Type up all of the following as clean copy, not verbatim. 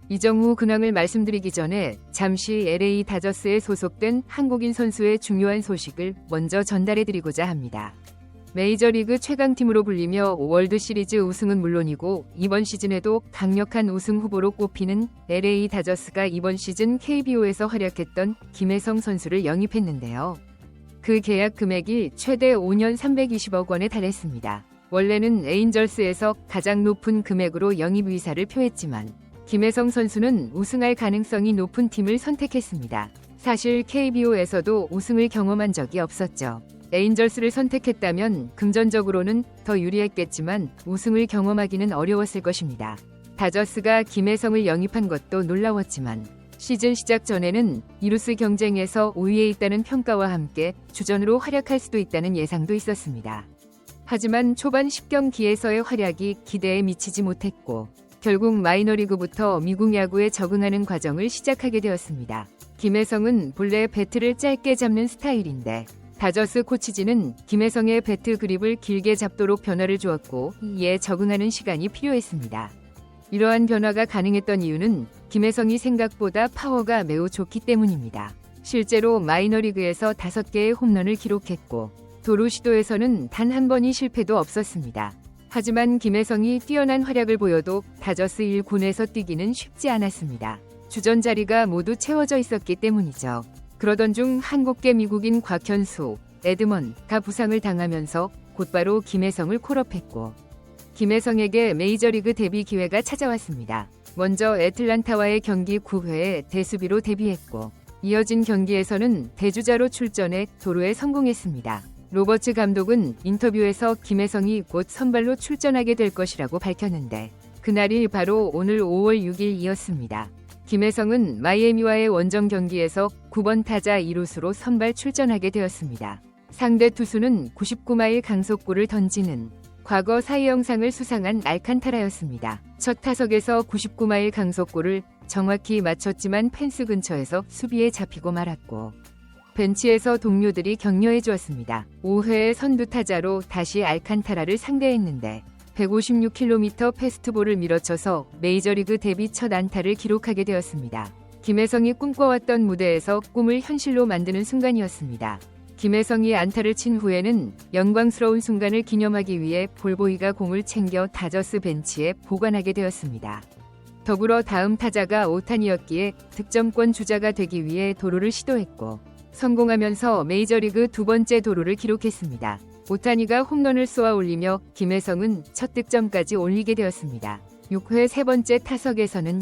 이정후 근황을 말씀드리기 전에 잠시 LA 다저스에 소속된 한국인 선수의 중요한 소식을 먼저 전달해드리고자 합니다. 메이저리그 최강팀으로 불리며 월드시리즈 우승은 물론이고 이번 시즌에도 강력한 우승 후보로 꼽히는 LA 다저스가 이번 시즌 KBO에서 활약했던 김혜성 선수를 영입했는데요. 그 계약 금액이 최대 5년 320억 원에 달했습니다. 원래는 에인절스에서 가장 높은 금액으로 영입 의사를 표했지만 김혜성 선수는 우승할 가능성이 높은 팀을 선택했습니다. 사실 KBO에서도 우승을 경험한 적이 없었죠. 에인절스를 선택했다면 금전적으로는 더 유리했겠지만 우승을 경험하기는 어려웠을 것입니다. 다저스가 김혜성을 영입한 것도 놀라웠지만 시즌 시작 전에는 이루스 경쟁에서 5위에 있다는 평가와 함께 주전으로 활약할 수도 있다는 예상도 있었습니다. 하지만 초반 10경기에서의 활약이 기대에 미치지 못했고 결국 마이너리그부터 미국 야구에 적응하는 과정을 시작하게 되었습니다. 김혜성은 본래 배트를 짧게 잡는 스타일인데 다저스 코치진은 김혜성의 배트 그립을 길게 잡도록 변화를 주었고 이에 적응하는 시간이 필요했습니다. 이러한 변화가 가능했던 이유는 김혜성이 생각보다 파워가 매우 좋기 때문입니다. 실제로 마이너리그에서 5개의 홈런을 기록했고 도루 시도에서는 단 한 번이 실패도 없었습니다. 하지만 김혜성이 뛰어난 활약을 보여도 다저스 1군에서 뛰기는 쉽지 않았습니다. 주전 자리가 모두 채워져 있었기 때문이죠. 그러던 중 한국계 미국인 곽현수, 에드먼가 부상을 당하면서 곧바로 김혜성을 콜업했고 김혜성에게 메이저리그 데뷔 기회가 찾아왔습니다. 먼저 애틀란타와의 경기 9회에 대수비로 데뷔했고 이어진 경기에서는 대주자로 출전해 도루에 성공했습니다. 로버츠 감독은 인터뷰에서 김혜성이 곧 선발로 출전하게 될 것이라고 밝혔는데 그날이 바로 오늘 5월 6일이었습니다. 김혜성은 마이애미와의 원정 경기에서 9번 타자 2루수로 선발 출전하게 되었습니다. 상대 투수는 99마일 강속구를 던지는 과거 사이 영상을 수상한 알칸타라였습니다. 첫 타석에서 99마일 강속구를 정확히 맞췄지만 펜스 근처에서 수비에 잡히고 말았고 벤치에서 동료들이 격려해 주었습니다. 5회의 선두 타자로 다시 알칸타라를 상대했는데 156km 패스트볼을 밀어쳐서 메이저리그 데뷔 첫 안타를 기록하게 되었습니다. 김혜성이 꿈꿔왔던 무대에서 꿈을 현실로 만드는 순간이었습니다. 김혜성이 안타를 친 후에는 영광스러운 순간을 기념하기 위해 볼보이가 공을 챙겨 다저스 벤치에 보관하게 되었습니다. 더불어 다음 타자가 오타니였기에 득점권 주자가 되기 위해 도루를 시도했고 성공하면서 메이저리그 두 번째 도루를 기록했습니다. 오타니가 홈런을 쏘아 올리며 김혜성은 첫 득점까지 올리게 되었습니다. 6회 세 번째 타석에서는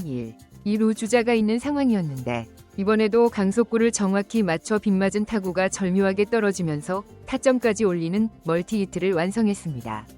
2루 주자가 있는 상황이었는데 이번에도 강속구를 정확히 맞춰 빗맞은 타구가 절묘하게 떨어지면서 타점까지 올리는 멀티히트를 완성했습니다.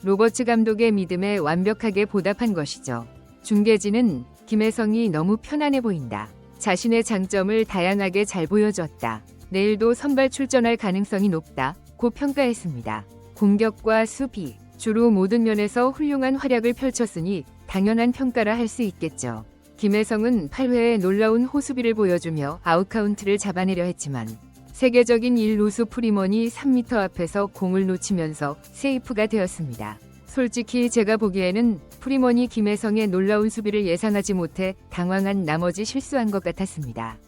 로버츠 감독의 믿음에 완벽하게 보답한 것이죠. 중계진은 김혜성이 너무 편안해 보인다. 자신의 장점을 다양하게 잘 보여줬다. 내일도 선발 출전할 가능성이 높다. 고 평가했습니다. 공격과 수비, 주로 모든 면에서 훌륭한 활약을 펼쳤으니 당연한 평가라 할 수 있겠죠. 김혜성은 8회에 놀라운 호수비를 보여주며 아웃카운트를 잡아내려 했지만 세계적인 1루수 프리먼이 3m 앞에서 공을 놓치면서 세이프가 되었습니다. 솔직히 제가 보기에는 프리먼이 김혜성의 놀라운 수비를 예상하지 못해 당황한 나머지 실수한 것 같았습니다.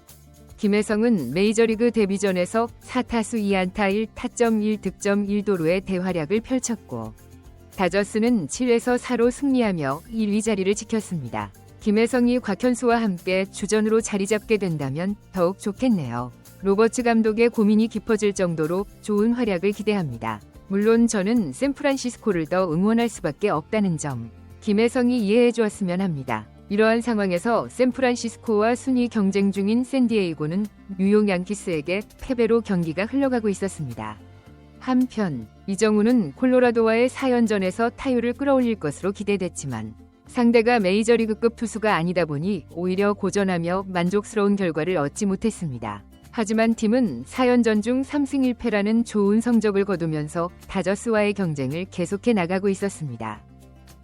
김혜성은 메이저리그 데뷔전에서 4타수 2안타 1타점 1득점 1도루의 대활약을 펼쳤고 다저스는 7에서 4로 승리하며 1위 자리를 지켰습니다. 김혜성이 곽현수와 함께 주전으로 자리 잡게 된다면 더욱 좋겠네요. 로버츠 감독의 고민이 깊어질 정도로 좋은 활약을 기대합니다. 물론 저는 샌프란시스코를 더 응원할 수밖에 없다는 점 김혜성이 이해해 주었으면 합니다. 이러한 상황에서 샌프란시스코와 순위 경쟁 중인 샌디에이고는 뉴욕 양키스에게 패배로 경기가 흘러가고 있었습니다. 한편 이정우는 콜로라도와의 4연전에서 타율을 끌어올릴 것으로 기대됐지만 상대가 메이저리그급 투수가 아니다 보니 오히려 고전하며 만족스러운 결과를 얻지 못했습니다. 하지만 팀은 4연전 중 3승 1패라는 좋은 성적을 거두면서 다저스와의 경쟁을 계속해 나가고 있었습니다.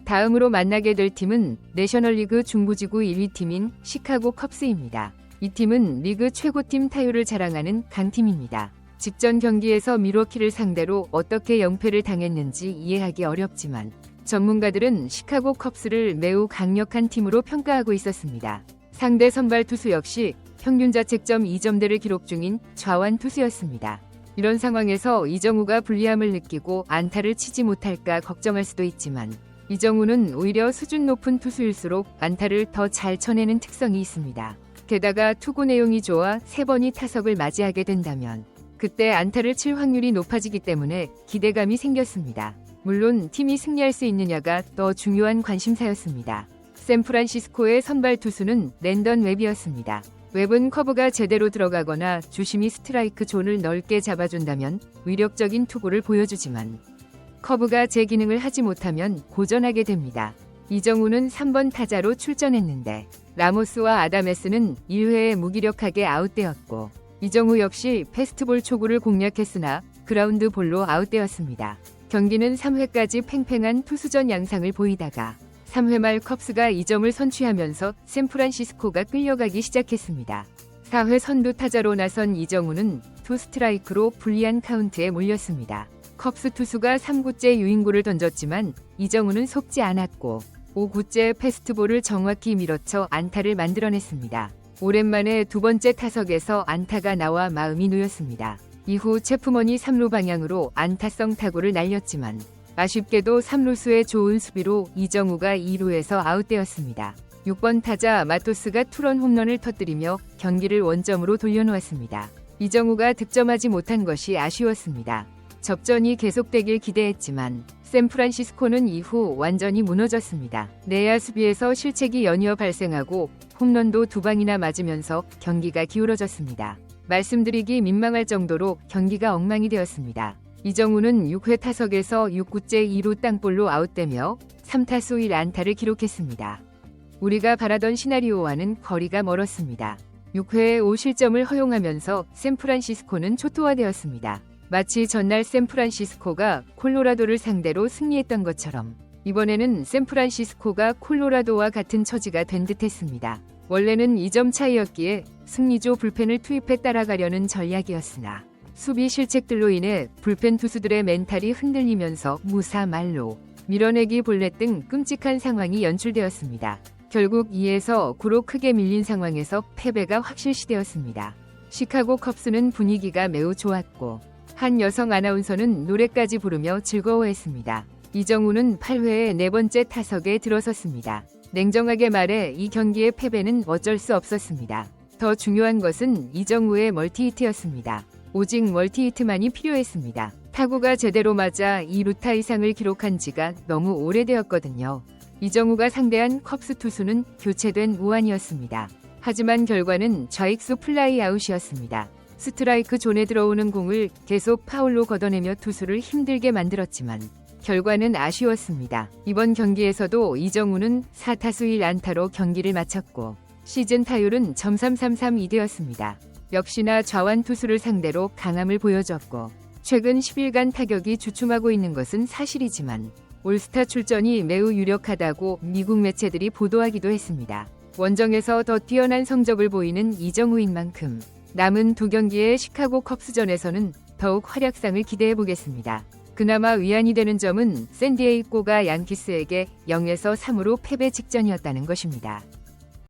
다음으로 만나게 될 팀은 내셔널리그 중부지구 1위 팀인 시카고 컵스입니다. 이 팀은 리그 최고팀 타율을 자랑하는 강팀입니다. 직전 경기에서 밀워키를 상대로 어떻게 연패를 당했는지 이해하기 어렵지만 전문가들은 시카고 컵스를 매우 강력한 팀으로 평가하고 있었습니다. 상대 선발 투수 역시 평균 자책점 2점대를 기록 중인 좌완 투수였습니다. 이런 상황에서 이정우가 불리함을 느끼고 안타를 치지 못할까 걱정할 수도 있지만 이정우는 오히려 수준 높은 투수일수록 안타를 더 잘 쳐내는 특성이 있습니다. 게다가 투구 내용이 좋아 3번이 타석을 맞이하게 된다면 그때 안타를 칠 확률이 높아지기 때문에 기대감이 생겼습니다. 물론 팀이 승리할 수 있느냐가 더 중요한 관심사였습니다. 샌프란시스코의 선발 투수는 랜던 웹이었습니다. 웹은 커브가 제대로 들어가거나 주심이 스트라이크 존을 넓게 잡아준다면 위력적인 투구를 보여주지만 커브가 제 기능을 하지 못하면 고전하게 됩니다. 이정우는 3번 타자로 출전했는데 라모스와 아다메스는 1회에 무기력하게 아웃되었고 이정우 역시 패스트볼 초구를 공략했으나 그라운드 볼로 아웃되었습니다. 경기는 3회까지 팽팽한 투수전 양상을 보이다가 3회 말 컵스가 2점을 선취하면서 샌프란시스코가 끌려가기 시작했습니다. 4회 선두 타자로 나선 이정우는 투 스트라이크로 불리한 카운트에 몰렸습니다. 컵스 투수가 3구째 유인구를 던졌지만 이정우는 속지 않았고 5구째 패스트볼을 정확히 밀어쳐 안타를 만들어냈습니다. 오랜만에 두 번째 타석에서 안타가 나와 마음이 놓였습니다. 이후 체프먼이 3루 방향으로 안타성 타구를 날렸지만 아쉽게도 3루수의 좋은 수비로 이정우가 2루에서 아웃되었습니다. 6번 타자 마토스가 투런 홈런을 터뜨리며 경기를 원점으로 돌려놓았습니다. 이정우가 득점하지 못한 것이 아쉬웠습니다. 접전이 계속되길 기대했지만 샌프란시스코는 이후 완전히 무너졌습니다. 내야 수비에서 실책이 연이어 발생하고 홈런도 2방이나 맞으면서 경기가 기울어졌습니다. 말씀드리기 민망할 정도로 경기가 엉망이 되었습니다. 이정우는 6회 타석에서 6구째 2루 땅볼로 아웃되며 3타수 1안타를 기록했습니다. 우리가 바라던 시나리오와는 거리가 멀었습니다. 6회에 5실점을 허용하면서 샌프란시스코는 초토화되었습니다. 마치 전날 샌프란시스코가 콜로라도를 상대로 승리했던 것처럼 이번에는 샌프란시스코가 콜로라도와 같은 처지가 된 듯했습니다. 원래는 2점 차이였기에 승리조 불펜을 투입해 따라가려는 전략이었으나 수비 실책들로 인해 불펜 투수들의 멘탈이 흔들리면서 무사 만루, 밀어내기 볼넷 등 끔찍한 상황이 연출되었습니다. 결국 2에서 9로 크게 밀린 상황에서 패배가 확실시되었습니다. 시카고 컵스는 분위기가 매우 좋았고 한 여성 아나운서는 노래까지 부르며 즐거워했습니다. 이정우는 8회에 네 번째 타석에 들어섰습니다. 냉정하게 말해 이 경기의 패배는 어쩔 수 없었습니다. 더 중요한 것은 이정우의 멀티히트였습니다. 오직 멀티히트만이 필요했습니다. 타구가 제대로 맞아 2루타 이상을 기록한 지가 너무 오래되었거든요. 이정우가 상대한 컵스 투수는 교체된 우완이었습니다. 하지만 결과는 좌익수 플라이 아웃이었습니다. 스트라이크 존에 들어오는 공을 계속 파울로 걷어내며 투수를 힘들게 만들었지만 결과는 아쉬웠습니다. 이번 경기에서도 이정우는 4타수 1안타로 경기를 마쳤고 시즌 타율은 .333이 되었습니다. 역시나 좌완 투수를 상대로 강함을 보여줬고 최근 10일간 타격이 주춤하고 있는 것은 사실이지만 올스타 출전이 매우 유력하다고 미국 매체들이 보도하기도 했습니다. 원정에서 더 뛰어난 성적을 보이는 이정우인 만큼 남은 두 경기의 시카고 컵스전에서는 더욱 활약상을 기대해보겠습니다. 그나마 위안이 되는 점은 샌디에이고가 양키스에게 0에서 3으로 패배 직전이었다는 것입니다.